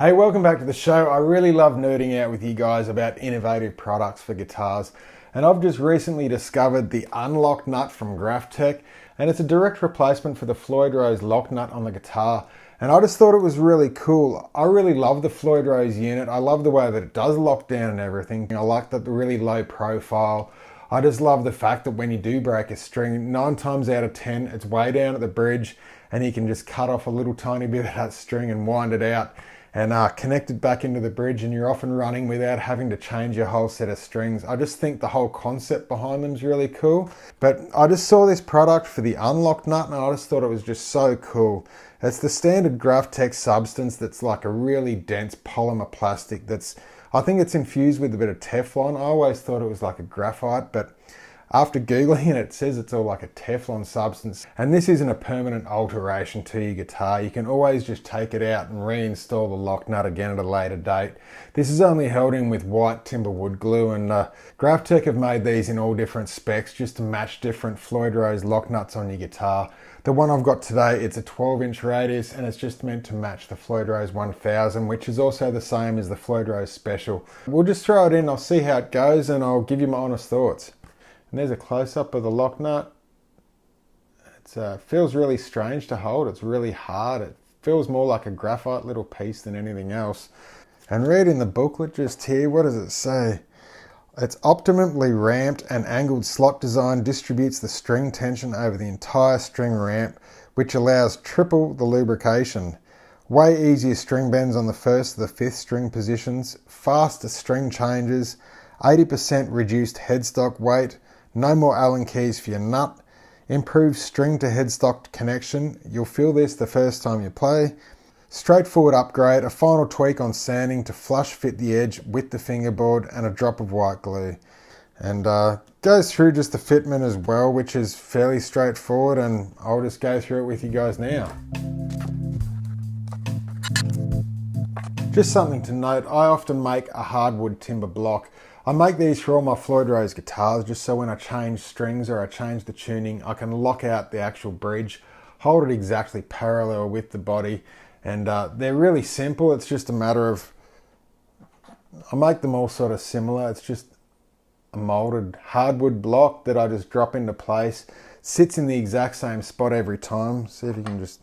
Hey, welcome back to the show. I really love nerding out with you guys about innovative products for guitars. And I've just recently discovered the unlock nut from Graphtec, and it's a direct replacement for the Floyd Rose lock nut on the guitar. And I just thought it was really cool. I really love the Floyd Rose unit. I love the way that it does lock down and everything. I like the really low profile. I just love the fact that when you do break a string, 9 times out of 10, it's way down at the bridge and you can just cut off a little tiny bit of that string and wind it out and connect it back into the bridge, and you're off and running without having to change your whole set of strings. I just think the whole concept behind them is really cool. But I just saw this product for the unlock nut and I just thought it was just so cool. It's the standard Graphtec substance that's like a really dense polymer plastic I think it's infused with a bit of Teflon. I always thought it was like a graphite, but after Googling it, it says it's all like a Teflon substance. And this isn't a permanent alteration to your guitar. You can always just take it out and reinstall the lock nut again at a later date. This is only held in with white timber wood glue, and Graphtec have made these in all different specs just to match different Floyd Rose lock nuts on your guitar. The one I've got today, it's a 12-inch radius and it's just meant to match the Floyd Rose 1000, which is also the same as the Floyd Rose Special. We'll just throw it in, I'll see how it goes and I'll give you my honest thoughts. And there's a close-up of the lock nut. It feels really strange to hold. It's really hard. It feels more like a graphite little piece than anything else. And reading the booklet just here, what does it say? Its optimally ramped and angled slot design distributes the string tension over the entire string ramp, which allows triple the lubrication. Way easier string bends on the 1st to the 5th string positions, faster string changes, 80% reduced headstock weight, no more Allen keys for your nut, improved string to headstock connection. You'll feel this the first time you play. Straightforward upgrade, a final tweak on sanding to flush fit the edge with the fingerboard, and a drop of white glue. And goes through just the fitment as well, which is fairly straightforward, and I'll just go through it with you guys now. Just something to note, I often make a hardwood timber block. I make these for all my Floyd Rose guitars just so when I change strings or I change the tuning, I can lock out the actual bridge, hold it exactly parallel with the body, and they're really simple. It's just a matter of, I make them all sort of similar. It's just a molded hardwood block that I just drop into place, sits in the exact same spot every time. See if you can just,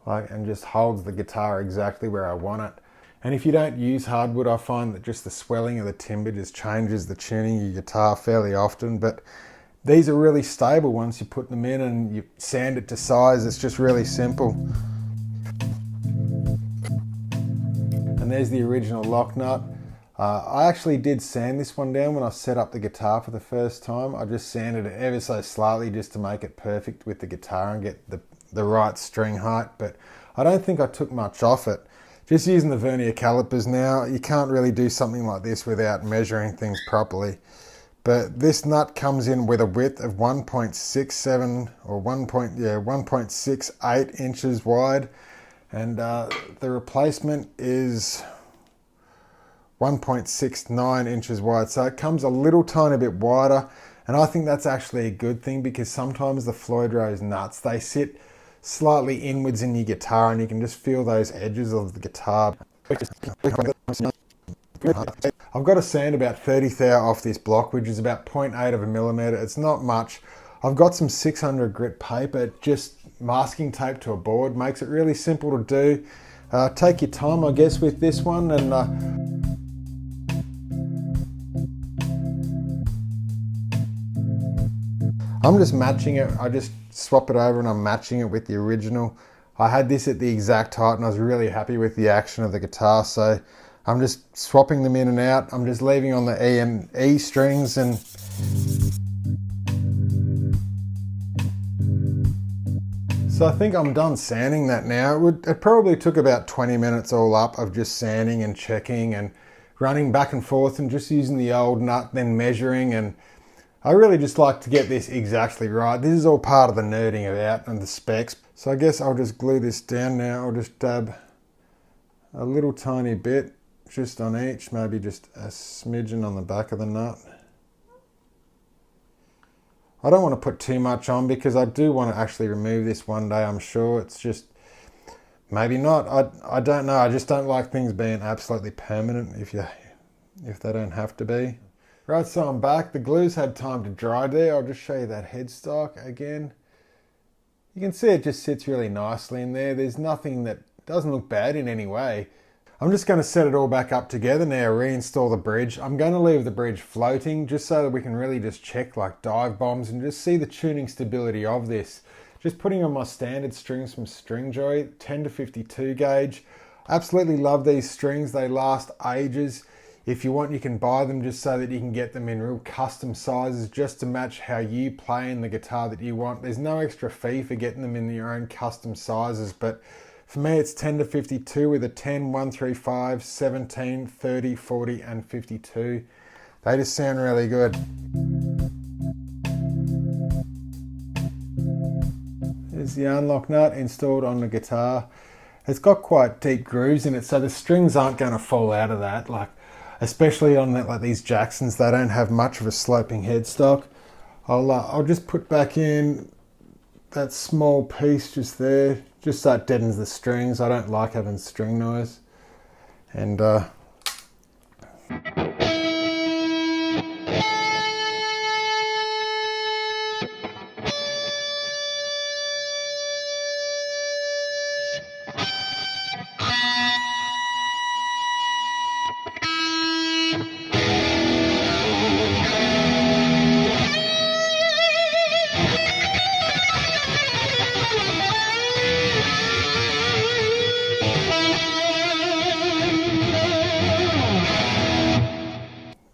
and just holds the guitar exactly where I want it. And if you don't use hardwood, I find that just the swelling of the timber just changes the tuning of your guitar fairly often. But these are really stable once you put them in and you sand it to size. It's just really simple. And there's the original lock nut. I actually did sand this one down when I set up the guitar for the first time. I just sanded it ever so slightly just to make it perfect with the guitar and get the right string height. But I don't think I took much off it. Just using the vernier calipers now, you can't really do something like this without measuring things properly. But this nut comes in with a width of 1.67 or 1.68 inches wide, and the replacement is 1.69 inches wide. So it comes a little tiny bit wider, and I think that's actually a good thing because sometimes the Floyd Rose nuts, they sit slightly inwards in your guitar and you can just feel those edges of the guitar. I've got to sand about 30 thou off this block, which is about 0.8 of a millimeter. It's not much. I've got some 600 grit paper, just masking tape to a board, makes it really simple to do. Take your time, I guess, with this one, and I'm just matching it. I just swap it over and I'm matching it with the original. I had this at the exact height and I was really happy with the action of the guitar, so I'm just swapping them in and out. I'm just leaving on the E and E strings, and so I think I'm done sanding that now. It probably took about 20 minutes all up of just sanding and checking and running back and forth and just using the old nut, then measuring, and I really just like to get this exactly right. This is all part of the nerding about and the specs. So I guess I'll just glue this down now. I'll just dab a little tiny bit just on each, maybe just a smidgen on the back of the nut. I don't want to put too much on because I do want to actually remove this one day, I'm sure. It's just Maybe not. I don't know. I just don't like things being absolutely permanent if they don't have to be. Right, so I'm back. The glue's had time to dry there. I'll just show you that headstock again. You can see it just sits really nicely in there. There's nothing that doesn't look bad in any way. I'm just going to set it all back up together now, reinstall the bridge. I'm going to leave the bridge floating just so that we can really just check like dive bombs and just see the tuning stability of this. Just putting on my standard strings from Stringjoy, 10 to 52 gauge. Absolutely love these strings. They last ages. If you want, you can buy them just so that you can get them in real custom sizes just to match how you play in the guitar that you want. There's no extra fee for getting them in your own custom sizes, but for me it's 10 to 52 with a 10, 135, 17, 30, 40 and 52. They just sound really good. There's the unlock nut installed on the guitar. It's got quite deep grooves in it, so the strings aren't going to fall out of that. Especially on like these Jacksons, they don't have much of a sloping headstock. I'll just put back in that small piece just there, just so it deadens the strings. I don't like having string noise. And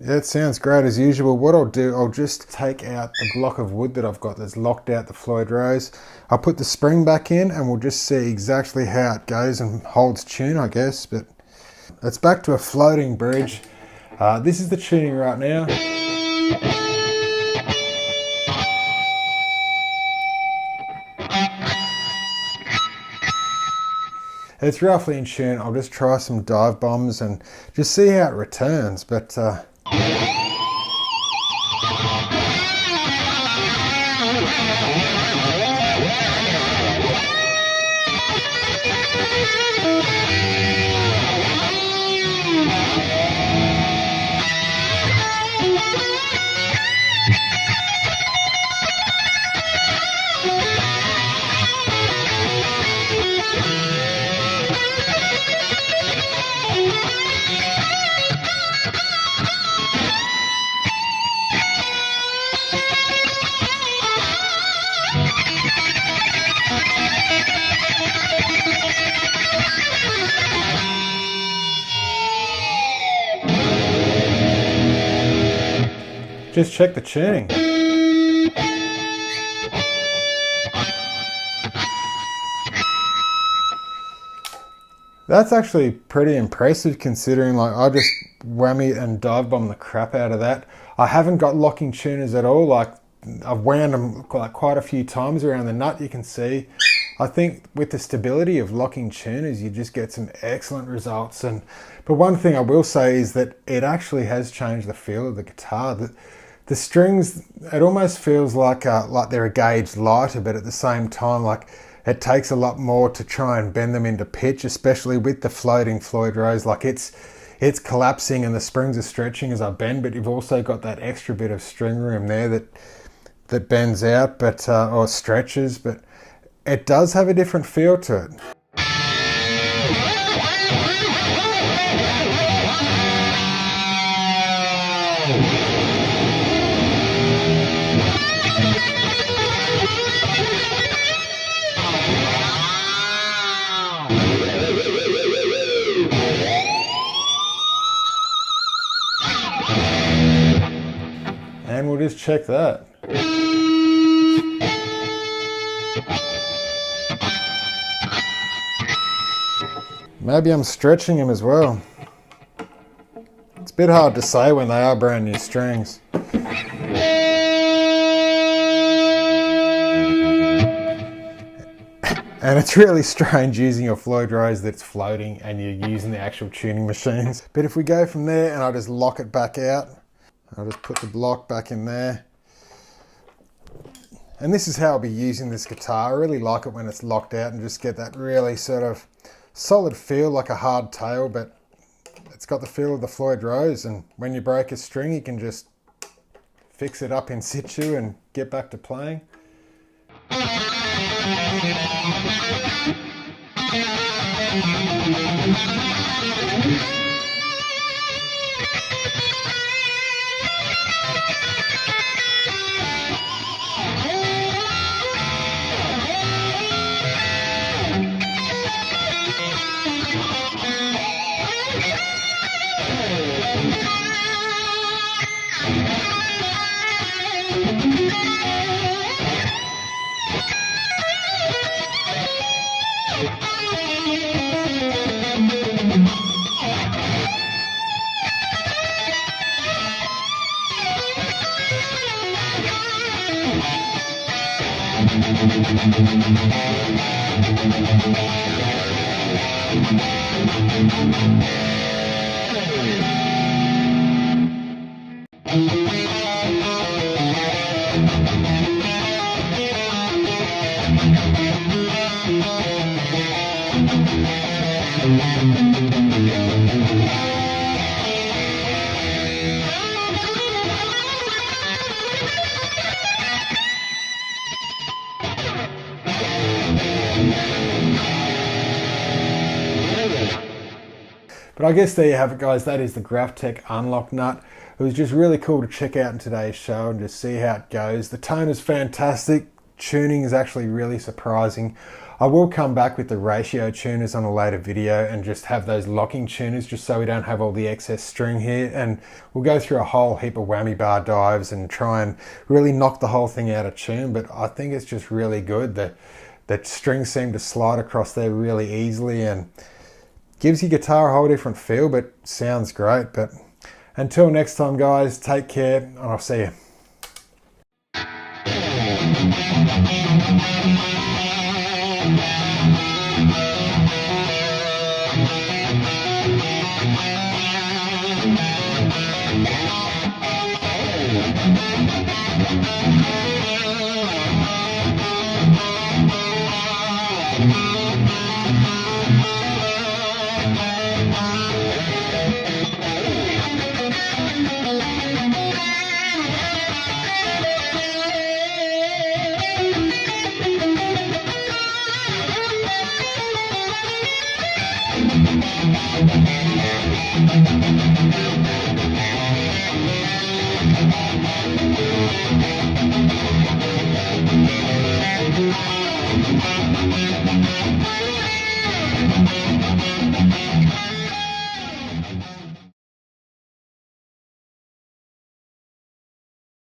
yeah, it sounds great as usual. What I'll do, I'll just take out the block of wood that I've got that's locked out the Floyd Rose. I'll put the spring back in and we'll just see exactly how it goes and holds tune, I guess. But it's back to a floating bridge. This is the tuning right now. It's roughly in tune. I'll just try some dive bombs and just see how it returns. But just check the tuning. That's actually pretty impressive considering I just whammy and dive bomb the crap out of that. I haven't got locking tuners at all. I've wound them quite a few times around the nut, you can see. I think with the stability of locking tuners, you just get some excellent results. But one thing I will say is that it actually has changed the feel of the guitar. The strings, it almost feels like they're a gauge lighter, but at the same time, it takes a lot more to try and bend them into pitch, especially with the floating Floyd Rose. It's collapsing and the springs are stretching as I bend, but you've also got that extra bit of string room there that bends out, or stretches, but it does have a different feel to it. And we'll just check that. Maybe I'm stretching them as well. It's a bit hard to say when they are brand new strings. And it's really strange using a Floyd Rose that's floating and you're using the actual tuning machines. But if we go from there and I just lock it back out, I'll just put the block back in there. And this is how I'll be using this guitar. I really like it when it's locked out and just get that really sort of solid feel, like a hard tail, but it's got the feel of the Floyd Rose. And when you break a string, you can just fix it up in situ and get back to playing. But I guess there you have it, guys. That is the GraphTech Unlock Nut. It was just really cool to check out in today's show and just see how it goes. The tone is fantastic. Tuning is actually really surprising. I will come back with the ratio tuners on a later video and just have those locking tuners just so we don't have all the excess string here. And we'll go through a whole heap of whammy bar dives and try and really knock the whole thing out of tune. But I think it's just really good. The strings seem to slide across there really easily and gives your guitar a whole different feel, but sounds great. But until next time, guys, take care and I'll see you.